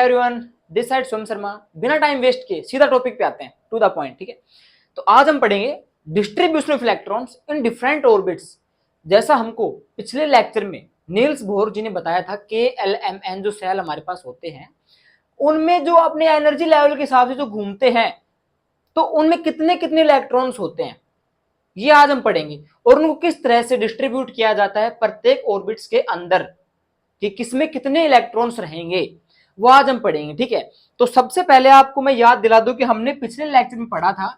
Everyone, this side सोम शर्मा। बिना time waste किए सीधा टॉपिक पे आते हैं, टू द पॉइंट। ठीक है, तो आज हम पढ़ेंगे distribution of electrons in different orbits. जैसा हमको पिछले लेक्चर में नील्स बोर जी ने बताया था, के एल एम एन जो सेल हमारे पास होते हैं उनमें जो अपने एनर्जी लेवल के हिसाब से जो घूमते हैं, तो उनमें कितने कितने इलेक्ट्रॉन्स होते हैं ये आज हम पढ़ेंगे, और उनको किस तरह से डिस्ट्रीब्यूट किया जाता है प्रत्येक ऑर्बिट्स के अंदर, कि किसमें कितने इलेक्ट्रॉन्स रहेंगे वो आज हम पढ़ेंगे। ठीक है, तो सबसे पहले आपको मैं याद दिला दूं कि हमने पिछले लेक्चर में पढ़ा था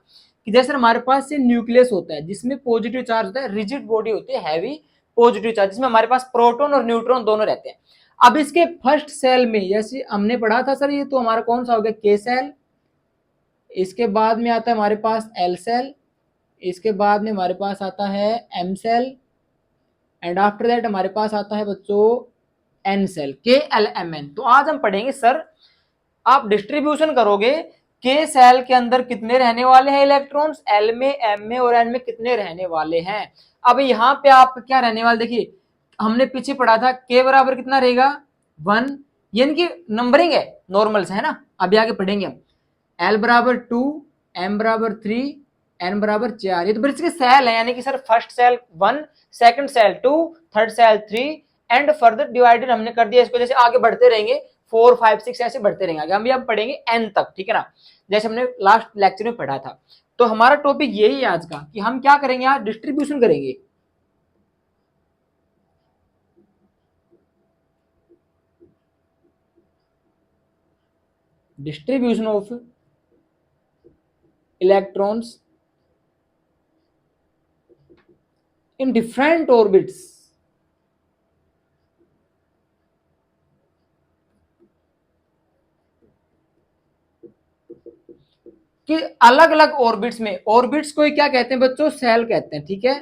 कि जैसे हमारे पास से न्यूक्लियस होता है जिसमें पॉजिटिव चार्ज होता है, रिजिड बॉडी होती है हैवी पॉजिटिव चार्ज, जिसमें हमारे पास प्रोटॉन और न्यूट्रॉन दोनों रहते हैं। अब इसके फर्स्ट सेल में जैसे हमने पढ़ा था सर, ये तो हमारा कौन सा हो गया, के सेल। इसके बाद में आता है हमारे पास एल सेल, इसके बाद में हमारे पास आता है M shell, and after that हमारे पास आता है बच्चों N shell, K L M N. तो आज हम पढ़ेंगे सर, आप डिस्ट्रीब्यूशन करोगे के सेल के अंदर कितने रहने वाले हैं इलेक्ट्रॉन्स, एल में, एम में और एन में कितने रहने वाले हैं। अब यहाँ पे आप क्या रहने वाले, देखिए हमने पीछे पढ़ा था के बराबर कितना रहेगा 1, यानी कि नंबरिंग है नॉर्मल से, है ना। अभी आगे पढ़ेंगे हम, एल बराबर 2, एम बराबर 3, एन बराबर 4। ये तो ब्रिज के सेल है, यानी कि sir first shell 1, second shell 2, third shell 3 and further divided हमने कर दिया इसको, जैसे आगे बढ़ते रहेंगे 4, 5, 6 ऐसे बढ़ते रहेंगे आगे, हम भी अब पढ़ेंगे एन तक। ठीक है ना, जैसे हमने लास्ट लेक्चर में पढ़ा था। तो हमारा टॉपिक यही है आज का कि हम क्या करेंगे, आज डिस्ट्रीब्यूशन करेंगे। Distribution of electrons in different orbits। कि अलग अलग ऑर्बिट्स में, ऑर्बिट्स को क्या कहते हैं बच्चों, सेल कहते हैं। ठीक है,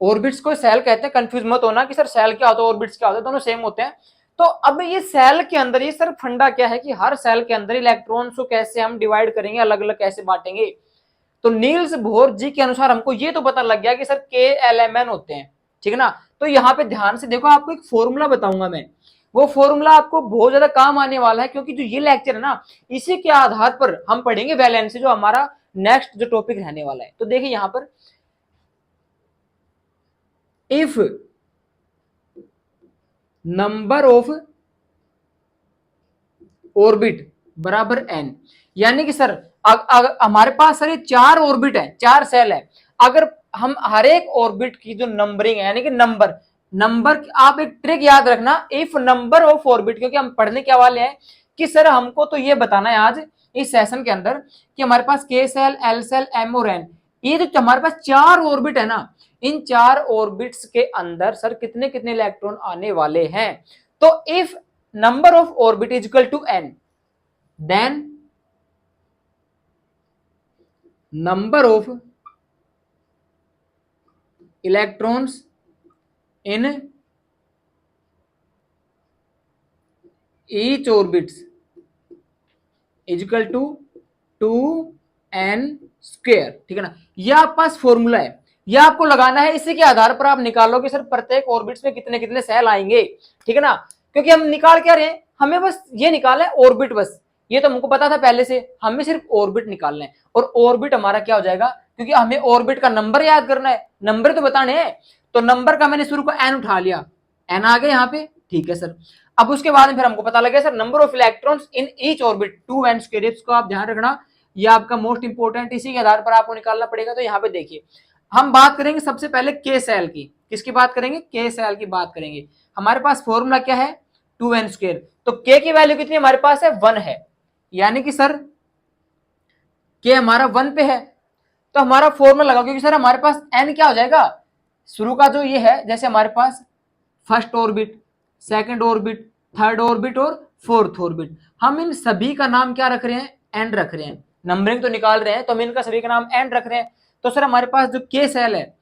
ऑर्बिट्स को सेल कहते हैं, कंफ्यूज मत होना कि सर सेल क्या होता है ऑर्बिट्स क्या होता है, दोनों सेम होते हैं। तो अब ये सेल के अंदर ये सर फंडा क्या है कि हर सेल के अंदर इलेक्ट्रॉन्स को कैसे हम डिवाइड करेंगे, अलग अलग कैसे बांटेंगे। तो नील्स बोर जी के अनुसार हमको ये तो पता लग गया कि सर के एल एम एन होते हैं। ठीक है ना, तो यहाँ पे ध्यान से देखो, आपको एक फॉर्मूला बताऊंगा मैं, वो फॉर्मूला आपको बहुत ज्यादा काम आने वाला है, क्योंकि जो ये लेक्चर है ना इसी के आधार पर हम पढ़ेंगे वैलेंसी, जो हमारा नेक्स्ट जो टॉपिक रहने वाला है। तो देखिए यहाँ पर, इफ नंबर ऑफ ऑर्बिट बराबर एन, यानी कि सर हमारे पास सर ये 4 ऑर्बिट है, 4 सेल है। अगर हम हर एक ऑर्बिट की जो नंबरिंग है, यानी कि नंबर आप एक ट्रिक याद रखना, इफ नंबर ऑफ ऑर्बिट, क्योंकि हम पढ़ने क्या वाले हैं कि सर हमको तो ये बताना है आज इस सेशन के अंदर कि हमारे पास के सेल, एल सेल, एम और एन, ये जो हमारे पास 4 ऑर्बिट है ना, इन 4 ऑर्बिट्स के अंदर सर कितने कितने इलेक्ट्रॉन आने वाले हैं। तो if number of orbit is equal to n, then number of electrons in each orbit is equal to 2n square। ठीक है ना, यह आपके पास फॉर्मूला है, यह आपको लगाना है, इसी के आधार पर आप निकालोगे सर प्रत्येक ऑर्बिट्स में कितने कितने सेल आएंगे। ठीक है ना, क्योंकि हम निकाल क्या रहे हैं, हमें बस ये निकालना है ऑर्बिट, बस ये तो हमको पता था पहले से, हमें सिर्फ ऑर्बिट निकालना है। और ऑर्बिट हमारा क्या हो जाएगा, क्योंकि हमें ऑर्बिट का नंबर याद करना है, नंबर तो बताने हैं, तो नंबर का मैंने शुरू को एन उठा लिया, एन आ गया यहाँ पे। ठीक है सर, अब उसके बाद में फिर हमको पता लगे sir number of electrons in each orbit 2n square, इसको आप ध्यान रखना, ये आपका मोस्ट इंपोर्टेंट, इसी के आधार पर आपको निकालना पड़ेगा। तो यहाँ पे देखिए हम बात करेंगे सबसे पहले के सेल की, किसकी बात करेंगे, के सेल की बात करेंगे। हमारे पास फॉर्मूला क्या है, 2n स्क्वायर, तो के की वैल्यू कितनी हमारे पास है, 1 है, यानी कि सर के हमारा 1 पे है, तो हमारा फॉर्मूला लगाओ, क्योंकि सर हमारे पास n क्या हो जाएगा, शुरू का जो ये है, जैसे हमारे पास first orbit, second orbit, third orbit और फोर्थ ऑर्बिट, हम इन सभी का नाम क्या रख रहे हैं, एन रख रहे हैं, नंबरिंग तो निकाल रहे हैं, तो हम इनका सभी का नाम एन रख रहे हैं। तो सर हमारे पास जो के सेल है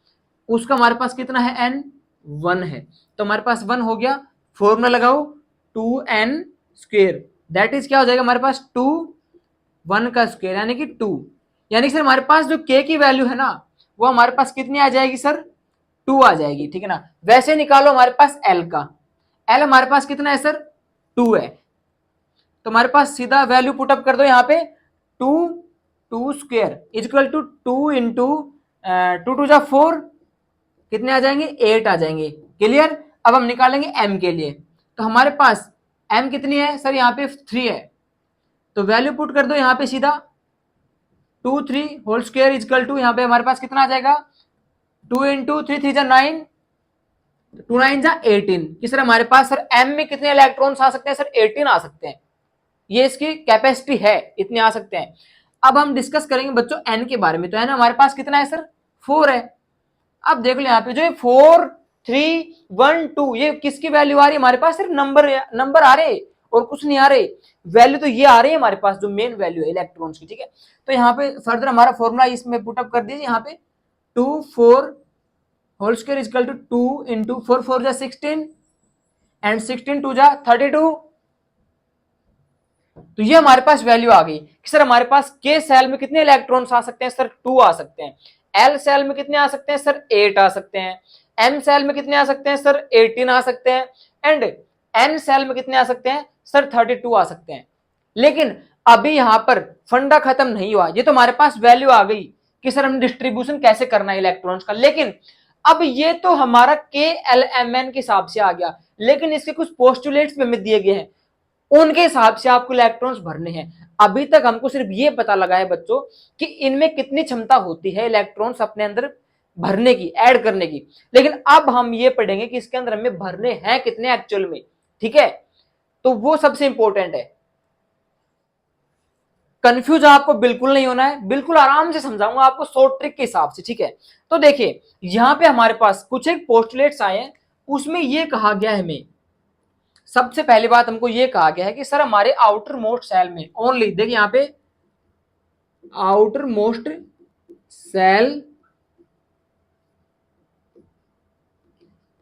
उसका हमारे पास कितना है, एन 1 है, तो हमारे पास 1 हो गया। फॉर्मूला लगाओ 2n स्क्वायर, दैट इज क्या हो जाएगा हमारे पास 2, 1 का स्क्वायर यानी कि 2, यानी कि सर हमारे पास जो k की वैल्यू है ना वो हमारे पास कितनी आ जाएगी सर, 2 आ जाएगी। ठीक है ना, वैसे निकालो हमारे पास l का, l हमारे पास कितना है सर, 2 है, तो हमारे पास सीधा वैल्यू पुटअप कर दो यहाँ पे, 2 स्क्वायर इक्वल टू 2 इंटू 2 2 जा 4, कितने आ जाएंगे 8 आ जाएंगे। क्लियर। अब हम निकालेंगे m के लिए, तो हमारे पास m कितनी है सर, यहाँ पे 3 है, तो वैल्यू पुट कर दो यहाँ पे सीधा, 2 3 होल स्क्वायर इक्वल टू, यहाँ पे हमारे पास कितना आ जाएगा 2 इंटू 3 3 जा 9, 2 9 जा 18। किस तरह हमारे पास सर m में कितने इलेक्ट्रॉन्स आ सकते हैं सर, 18 आ सकते हैं, ये इसकी कैपेसिटी है, इतने आ सकते हैं। अब हम डिस्कस करेंगे बच्चों n के बारे में, तो n हमारे पास कितना है सर 4 है। अब देख लो यहाँ पे जो 4 3 1 2 ये किसकी वैल्यू आ रही है हमारे पास, सिर्फ नंबर आ रहे और कुछ नहीं आ रहे, वैल्यू तो ये आ रही है हमारे पास जो मेन वैल्यू है इलेक्ट्रॉन्स की। ठीक है, तो यहाँ पे फर्दर हमारा फॉर्मूला इसमें पुटअप कर दीजिए, यहाँ पे 2 4 whole square equal to 2 into 4 4 जा 16 एंड 16 2 जा 32। तो ये हमारे पास वैल्यू आ गई कि सर हमारे पास के सेल में कितने इलेक्ट्रॉन्स आ सकते हैं सर, 2 आ सकते हैं। एल सेल में कितने आ सकते हैं सर, 8 आ सकते हैं। एम सेल में कितने आ सकते हैं सर, 18 आ सकते हैं। एंड एन सेल में कितने आ सकते हैं सर, 32 आ सकते हैं। लेकिन अभी यहां पर फंडा खत्म नहीं हुआ, ये तो हमारे पास वैल्यू आ गई कि सर हम डिस्ट्रीब्यूशन कैसे करना है इलेक्ट्रॉन्स का, लेकिन अब ये तो हमारा के एल एम एन के हिसाब से आ गया, लेकिन इसके कुछ पोस्टुलेट्स भी हमें दिए गए हैं, उनके हिसाब से आपको इलेक्ट्रॉन्स भरने हैं। अभी तक हमको सिर्फ ये पता लगा है बच्चों कि इनमें कितनी क्षमता होती है इलेक्ट्रॉन्स अपने अंदर भरने की, ऐड करने की, लेकिन अब हम ये पढ़ेंगे कि इसके अंदर हमें भरने हैं कितने एक्चुअल में। ठीक है, तो वो सबसे इंपॉर्टेंट है। कंफ्यूज आपको बिल्कुल नहीं होना है, बिल्कुल आराम से समझाऊंगा आपको शॉर्ट ट्रिक के हिसाब से। ठीक है, तो देखिए यहां पे हमारे पास कुछ एक पोस्टुलेट्स आए हैं, उसमें ये कहा गया है हमें, सबसे पहली बात हमको ये कहा गया है कि सर हमारे आउटर मोस्ट सेल में ओनली, देखिए यहां पे outermost shell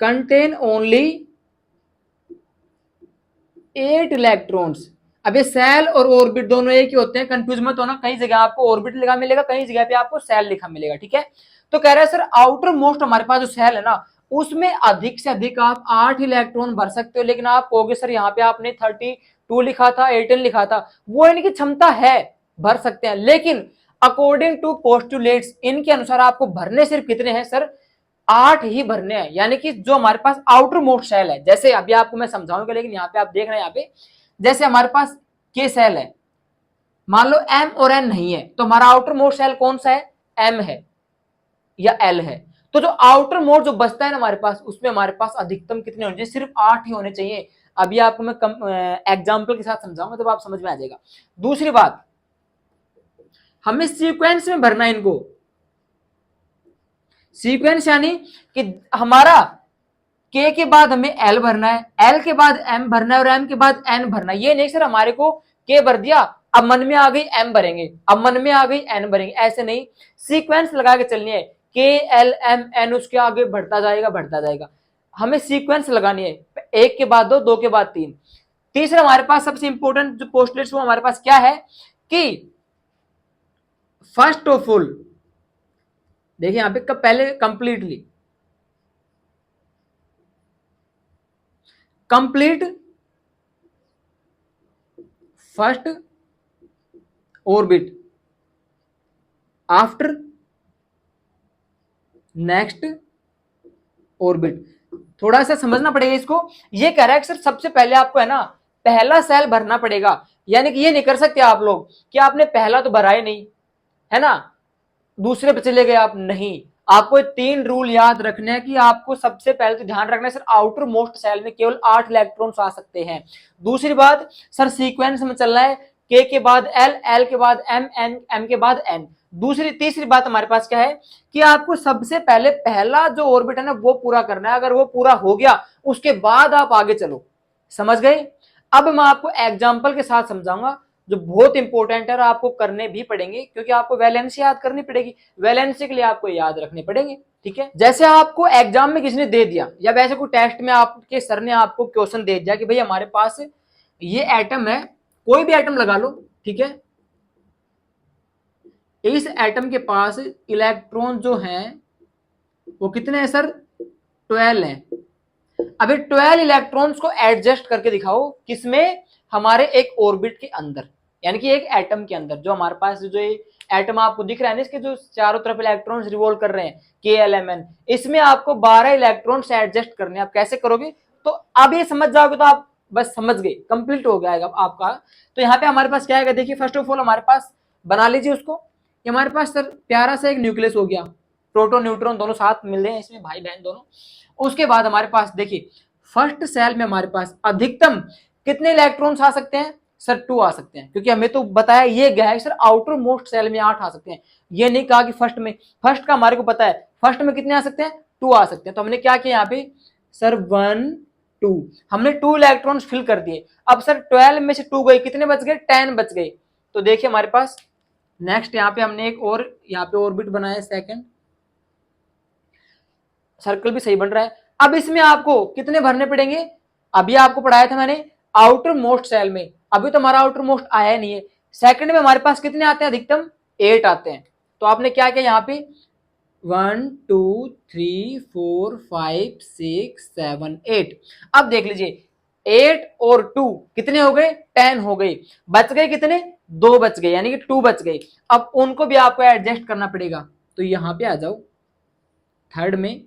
contain only 8 electrons. अब ये सेल और ऑर्बिट दोनों एक ही होते हैं, कंफ्यूज मत होना, कई जगह आपको ऑर्बिट लिखा मिलेगा, कई जगह पे आपको सेल लिखा मिलेगा। ठीक है, तो कह रहा है सर आउटर मोस्ट हमारे पास जो सेल है ना, उसमें अधिक से अधिक आप 8 इलेक्ट्रॉन भर सकते हो। लेकिन आप कहोगे सर यहाँ पे आपने 32 लिखा था, 18 लिखा था, वो इनकी क्षमता है, भर सकते हैं, लेकिन अकॉर्डिंग टू पोस्टुलेट्स इनके अनुसार आपको भरने सिर्फ कितने हैं सर, 8 ही भरने हैं। यानी कि जो हमारे पास आउटर मोस्ट सेल है, जैसे अभी आपको मैं समझाऊंगा, लेकिन यहाँ पे आप देख रहे हैं, यहाँ पे जैसे हमारे पास के सेल है, मान लो एम और एन नहीं है, तो हमारा आउटर मोस्ट सेल कौन सा है, एम है या एल है। तो जो आउटर मोड जो बचता है ना हमारे पास, उसमें हमारे पास अधिकतम कितने होने चाहिए, सिर्फ 8 ही होने चाहिए। अभी आपको मैं एग्जाम्पल के साथ समझाऊंगा, तब आप समझ में आ जाएगा। दूसरी बात, हमें सीक्वेंस में भरना है इनको, सीक्वेंस यानी कि हमारा के बाद हमें एल भरना है, एल के बाद एम भरना है और एम के बाद एन भरना है। ये नहीं सर हमारे को के भर दिया, अब मन में आ गई एम भरेंगे, अब मन में आ गई एन भरेंगे, ऐसे नहीं, सीक्वेंस लगा के चलनी है, के एल एम एन, उसके आगे बढ़ता जाएगा बढ़ता जाएगा, हमें सीक्वेंस लगानी है, एक के बाद दो के बाद तीन। तीसरा हमारे पास सबसे इंपॉर्टेंट जो पोस्टुलेट्स वो हमारे पास क्या है कि फर्स्ट ऑफ ऑल, देखिए यहां पे पहले complete first orbit after next orbit. थोड़ा सा समझना पड़ेगा इसको, ये कह रहा है कि सर सबसे पहले आपको है ना पहला सेल भरना पड़ेगा, यानी कि ये नहीं कर सकते आप लोग कि आपने पहला तो भरा ही नहीं है ना, दूसरे पे चले गए आप, नहीं, आपको 3 रूल याद रखने हैं कि आपको सबसे पहले तो ध्यान रखना है सर आउटर मोस्ट सेल में केवल 8 इलेक्ट्रॉन्स आ सकते हैं। दूसरी बात सर सीक्वेंस में चलना है, के के बाद एल, एल के बाद एम, एन एम के बाद एन। तीसरी बात हमारे पास क्या है कि आपको सबसे पहले पहला जो ऑर्बिट है ना वो पूरा करना है, अगर वो पूरा हो गया उसके बाद आप आगे चलो। समझ गए? अब मैं आपको एग्जाम्पल के साथ समझाऊंगा जो बहुत इंपॉर्टेंट है और आपको करने भी पड़ेंगे, क्योंकि आपको वैलेंसी याद करनी पड़ेगी, वैलेंसी के लिए आपको याद रखने पड़ेंगे। ठीक है, जैसे आपको एग्जाम में किसी ने दे दिया या वैसे कोई टेस्ट में आपके सर ने आपको क्वेश्चन दे दिया कि भाई हमारे पास ये एटम है, कोई भी एटम लगा लो, ठीक है, इस एटम के पास इलेक्ट्रॉन जो हैं वो कितने हैं सर, 12 हैं। अभी 12 इलेक्ट्रॉन्स को एडजस्ट करके दिखाओ, किसमें, हमारे एक ऑर्बिट के अंदर, यानी कि एक एटम के अंदर, जो हमारे पास जो एटम आपको दिख रहा है ना, इसके जो चारों तरफ इलेक्ट्रॉन्स रिवॉल्व कर रहे हैं KLMN, इसमें आपको 12 इलेक्ट्रॉन्स एडजस्ट करने हैं। आप कैसे करोगे? तो अब ये समझ जाओगे तो आप बस समझ गए, कंप्लीट हो गया आपका। तो यहाँ पे हमारे पास क्या है, देखिए फर्स्ट ऑफ ऑल हमारे पास बना लीजिए उसको, ये हमारे पास सर प्यारा सा एक न्यूक्लियस हो गया, प्रोटॉन न्यूट्रॉन दोनों साथ मिल रहे हैं इसमें, भाई बहन दोनों। उसके बाद हमारे पास देखिए फर्स्ट सेल में हमारे पास अधिकतम कितने इलेक्ट्रॉन्स आ सकते हैं सर? 2 आ सकते हैं, क्योंकि हमें तो बताया ये गया है सर आउटर मोस्ट सेल में 8 आ सकते हैं, ये नहीं कहा कि फर्स्ट में। फर्स्ट का हमारे को पता है, फर्स्ट में कितने आ सकते हैं? 2 आ सकते हैं। तो हमने क्या किया यहाँ पे सर 1 2, हमने 2 इलेक्ट्रॉन्स फिल कर दिए। अब सर 12 में से 2 गए, कितने बच गए? 10 बच गए। तो देखिए हमारे पास नेक्स्ट यहाँ पे हमने एक और यहाँ पे ऑर्बिट बनाया, सेकंड सर्कल भी सही बन रहा है। अब इसमें आपको कितने भरने पड़ेंगे? अभी आपको पढ़ाया था मैंने आउटर मोस्ट सेल में, अभी तो हमारा आउटर मोस्ट आया नहीं है। सेकंड में हमारे पास कितने आते हैं? अधिकतम 8 आते हैं। तो आपने क्या किया यहाँ पे 1 2 3 4 5 6 7 8। अब देख लीजिए 8 और 2 कितने हो गए? 10 हो गए। बच गए कितने? 2 बच गए, यानी कि 2 बच गए। अब उनको भी आपको एडजस्ट करना पड़ेगा। तो यहां पे आ जाओ थर्ड में।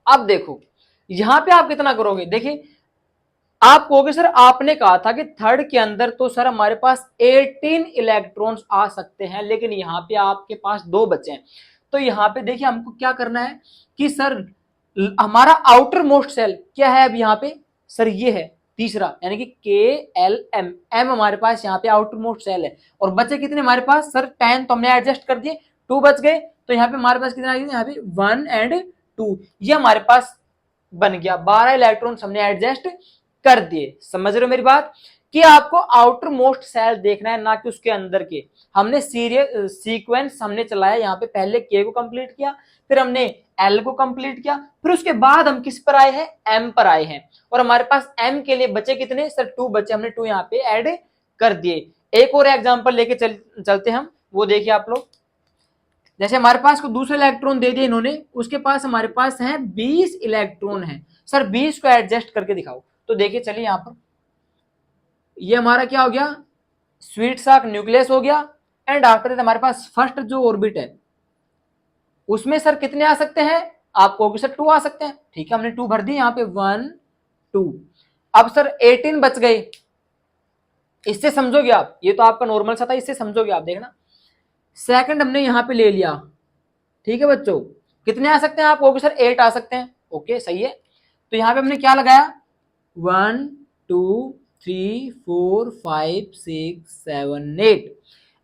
अब देखो यहां पे आप कितना करोगे? देखिए आप कहोगे सर आपने कहा था कि थर्ड के अंदर तो सर हमारे पास 18 इलेक्ट्रॉन्स आ सकते हैं, लेकिन यहाँ पे आपके पास 2 बचे हैं। तो यहाँ पे देखिए हमको क्या करना है कि सर हमारा आउटर मोस्ट सेल क्या है? अब यहाँ पे सर ये है तीसरा, यानी कि KLM, M हमारे पास यहाँ पे आउटर मोस्ट सेल है। और बचे कितने हमारे पास सर? 10, तो हमने एडजस्ट कर दिए, 2 बच गए। तो यहाँ पे हमारे पास कितना आ गया? यहाँ पे 1 और 2, ये हमारे पास बन गया 12 इलेक्ट्रॉन्स हमने एडजस्ट कर दिए। समझ रहे हो मेरी बात? कि आपको आउटर मोस्ट सेल देखना है, ना कि उसके अंदर के। हमने सीरियल सीक्वेंस हमने चलाया, यहाँ पे पहले K को कंप्लीट किया, फिर हमने L को कंप्लीट किया, फिर उसके बाद हम किस पर आए हैं? M पर आए हैं। और हमारे पास M के लिए बचे कितने सर? 2 बचे, हमने 2 यहाँ पे ऐड कर दिए। एक और एग्जाम्पल लेके चलते हम, वो देखिए आप लोग। जैसे हमारे पास को दूसरे इलेक्ट्रॉन दे दिए इन्होंने, उसके पास हमारे पास है 20 इलेक्ट्रॉन है। सर 20 को एडजस्ट करके दिखाओ। तो देखिए चलिए यहां पर ये हमारा क्या हो गया? स्वीट सा न्यूक्लियस हो गया। एंड आफ्टर दैट हमारे पास फर्स्ट जो ऑर्बिट है उसमें सर कितने आ सकते हैं? आप कहोगे सर 2 आ सकते हैं। ठीक है, हमने 2 भर दिए यहाँ पे 1 2। अब सर 18 बच गए। इससे समझोगे आप, ये तो आपका नॉर्मल सा था, इससे समझोगे आप, देखना। सेकंड हमने यहाँ पे ले लिया, ठीक है बच्चों। कितने आ सकते हैं? आप कहोगे सर 8 आ सकते हैं। ओके सही है। तो यहाँ पे हमने क्या लगाया? 1 2 3 4 5 6 7 8,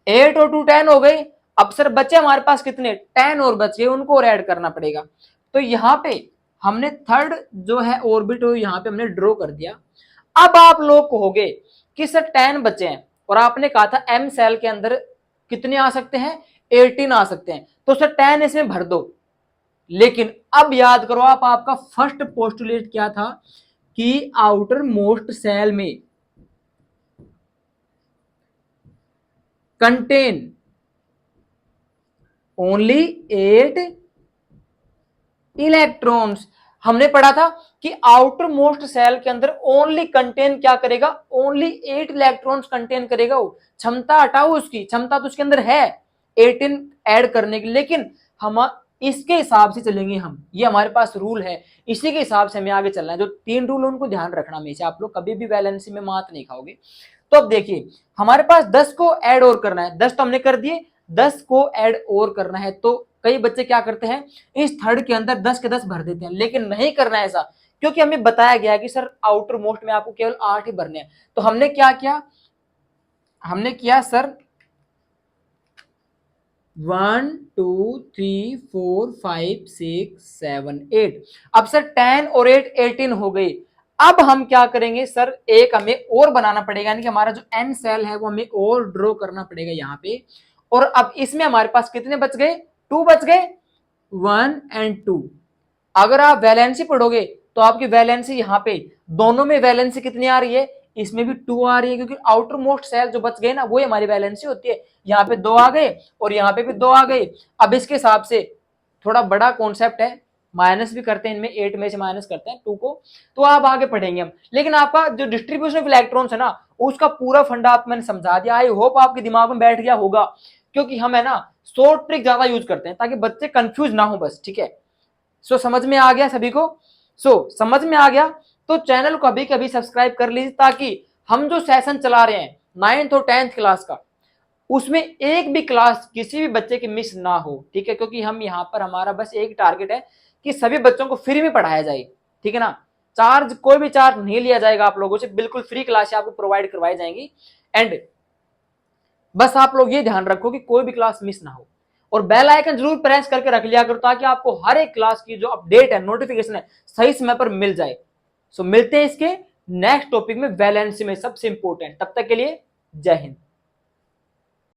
8 और 2 10 हो गए। अब सर बचे हमारे पास कितने? 10 और बच गए, उनको और ऐड करना पड़ेगा। तो यहाँ पे हमने थर्ड जो है ऑर्बिट यहाँ पे हमने ड्रॉ कर दिया। अब आप लोग कहोगे कि सर 10 बचे हैं और आपने कहा था M सेल के अंदर कितने आ सकते हैं? 18 आ सकते हैं। तो सर 10 इसमें भर दो। लेकिन अब याद करो आप, आपका फर्स्ट पोस्टुलेट क्या था कि आउटर मोस्ट सेल में कंटेन ओनली 8 इलेक्ट्रॉन्स। हमने पढ़ा था कि आउटर मोस्ट सेल के अंदर ओनली कंटेन क्या करेगा? ओनली 8 इलेक्ट्रॉन्स कंटेन करेगा। वो क्षमता हटाओ, उसकी क्षमता तो उसके अंदर है 18 ऐड करने की, लेकिन हम इसके हिसाब से चलेंगे हम, ये हमारे पास रूल है, इसी के हिसाब से हमें आगे चलना है। जो 3 रूल उनको ध्यान रखना हमेशा, आप लोग कभी भी वैलेंसी में मात नहीं खाओगे। तो अब देखिए हमारे पास 10 को ऐड और करना है, 10 तो हमने कर दिए, 10 को ऐड और करना है। तो कई बच्चे क्या करते हैं, इस थर्ड के अंदर 10 के 10 भर देते हैं, लेकिन नहीं करना है ऐसा, क्योंकि हमें बताया गया कि सर आउटर मोस्ट में आपको केवल 8 ही भरने हैं। तो हमने क्या किया? हमने किया सर 1 2 3 4 5 6 7 8। अब सर 10 और 8 18 हो गई। अब हम क्या करेंगे सर? एक हमें और बनाना पड़ेगा, यानी कि हमारा जो N सेल है वो हमें और ड्रॉ करना पड़ेगा यहाँ पे। और अब इसमें हमारे पास कितने बच गए? 2 बच गए, 1 और 2। अगर आप वैलेंसी पढ़ोगे तो आपकी वैलेंसी यहाँ पे दोनों में वैलेंसी कितनी आ रही है? इसमें भी 2 आ रही है, क्योंकि आउटर मोस्ट सेल जो बच गए ना वो हमारी वैलेंसी होती है। यहाँ पे 2 आ गए और यहाँ पे भी 2 आ गए। अब इसके हिसाब से थोड़ा बड़ा कॉन्सेप्ट है, माइनस भी करते हैं, इनमें 8 में से माइनस करते हैं 2 को, तो आप आगे पढ़ेंगे हम। लेकिन आपका जो डिस्ट्रीब्यूशन ऑफ इलेक्ट्रॉन्स है ना, उसका पूरा फंडा आप मैंने समझा दिया। आई होप आपके दिमाग में बैठ गया होगा, क्योंकि हम है ना शॉर्ट ट्रिक ज्यादा यूज करते हैं ताकि बच्चे कंफ्यूज ना हो बस, ठीक है। सो समझ में आ गया सभी को? समझ में आ गया तो चैनल को अभी कभी सब्सक्राइब कर लीजिए, ताकि हम जो सेशन चला रहे हैं 9th और 10th क्लास का, उसमें एक भी क्लास किसी भी बच्चे की मिस ना हो, ठीक है। क्योंकि हम यहाँ पर हमारा बस एक टारगेट है कि सभी बच्चों को फ्री में पढ़ाया जाए, ठीक है ना। चार्ज, कोई भी चार्ज नहीं लिया जाएगा आप लोगों से, बिल्कुल फ्री क्लास आपको प्रोवाइड करवाई जाएंगी। एंड बस आप लोग ये ध्यान रखो कि कोई भी क्लास मिस ना हो, और बेल आइकन जरूर प्रेस करके रख लिया करो, ताकि आपको हर एक क्लास की जो अपडेट है, नोटिफिकेशन है, सही समय पर मिल जाए। मिलते हैं इसके नेक्स्ट टॉपिक में, वैलेंसी में सबसे इंपॉर्टेंट। तब तक के लिए जय हिंद।